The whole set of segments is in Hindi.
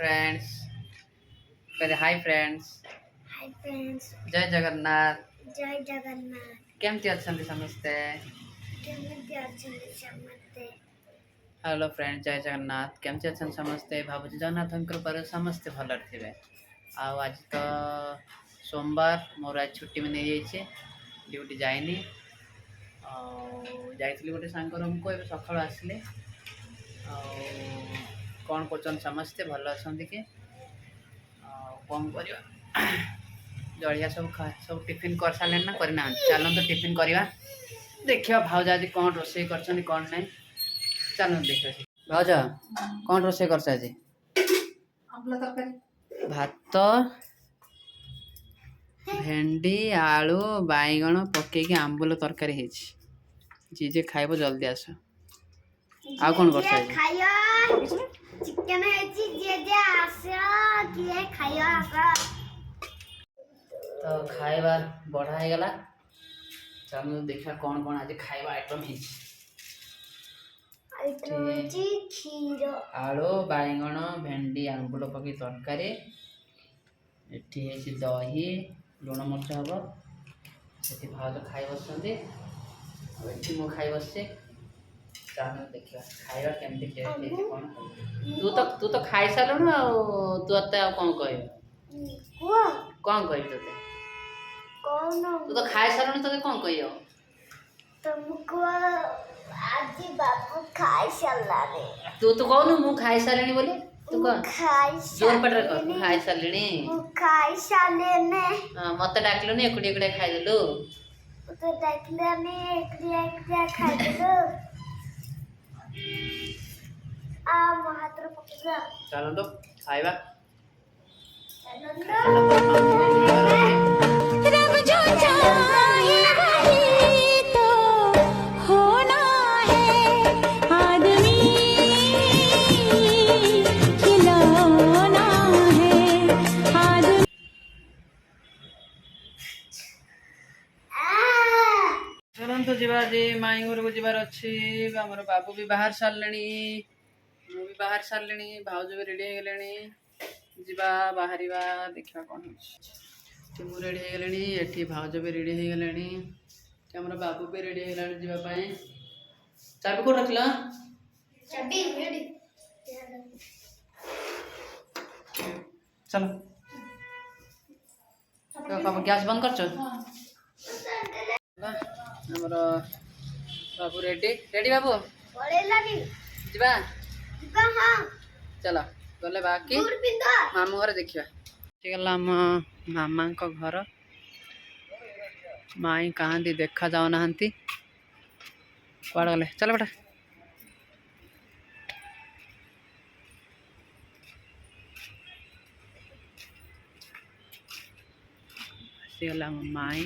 फ्रेंड्स कहते हाय फ्रेंड्स। Hi friends. जय जगन्नाथ। जय जगन्नाथ। केमती अच्छे समस्ते? केमती अछंती समस्ते? हेलो फ्रेंड्स, जय जगन्नाथ। केमती अच्छे समस्ते? भावुची जगन्नाथ कृपा समस्ते भल थे। आज तो सोमवार, मोर आज छुट्टी में नहीं जाइए, ड्यूटी जाइनी। जाइली गोटे सांग रूम को सका आसिले। कौन कर समस्ते भल अच्छा कि कौन कर जलिया सब टिफिन कर सारे ना करना? चलते टिफिन करवा। देखिए भाज आज कौन रोसे कर कौन ना, चलो देखिए। भाज कौन रोसे कर भात, भेंडी, आलू, बैगण पकईकि आंबुल तरकारी जी जे खाइब जल्दी आस। आ कौन कर चिकन है जी जे आसो किए खायो आसो। तो खाइबा बढ़ा है गला। चलो देखा कौन कौन आज खाइबा आइटम है। खीर, आलू, बैगण, भेंडी, आंबुल पकई तरकारी। एठी है दही, लुण मर्च हम। से भाज खाई बस मु खाई बस। चलो देखा खाइबा केमती टेस्ट कौन। तू तो खाई सारू तू कौन कह कौन कह ते तू तो खाई सारू ते कौन कह तुमको आज बाबू खाई सारे। तू तो कहू मु खाई सारे बोली। तू कह जोर पटरे कह खाई सारे। खाई सारे मत डाकलुनी एकुटी एकुटिया खाईदेलु। तो डाकलुनी एकुटिया खाईदेलु। आ महात्र पकड़ा। चलो तो खाइबा। रब जो चाहे वही तो होना है, आदमी खिलौना है, आदमी। चलन तो जीवा जी माई घर को जीवार अच्छी। आमर बाबू भी बाहर सारे, मु भी बाहर सारे, भाउज भी रेडी हो गले। जीवा बाहर देखा कौन हो। मु रेडी हो गले, एठी भाउज भी रेडी हो गले, आमर बाबू भी रेडी हो गले जीवाई। चाबी कौन रखल? चलो तो गैस बंद कर। आमर बाबू रेडी रेडी बाबू जीवा। चलो गले बाकी मामू घर देखा। गला मामा घर। माई कहाँ देखा जाऊ ना कड़े गले। चल बेटा गला माई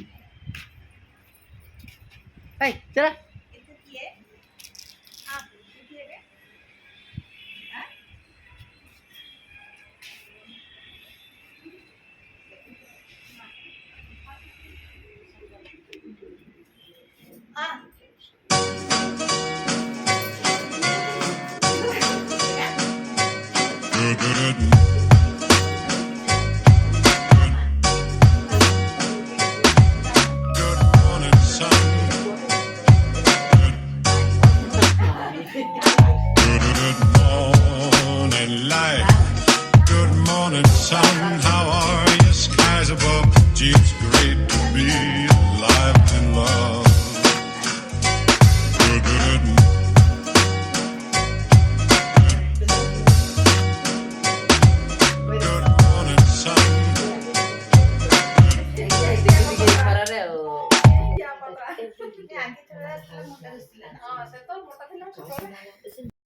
चला।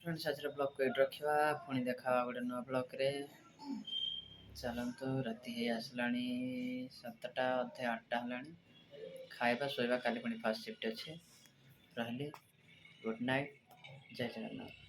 फ्रेंड्स आज ब्लॉग को एड रखा पुणी देखा गोटे नुआ ब्लॉग रे। चलतु राति है आसला 7टा अधे 8टा है। खाइबा शोइबा काली पुणी फास्ट शिफ्ट अच्छे। रही गुड नाइट। जय जगन्नाथ।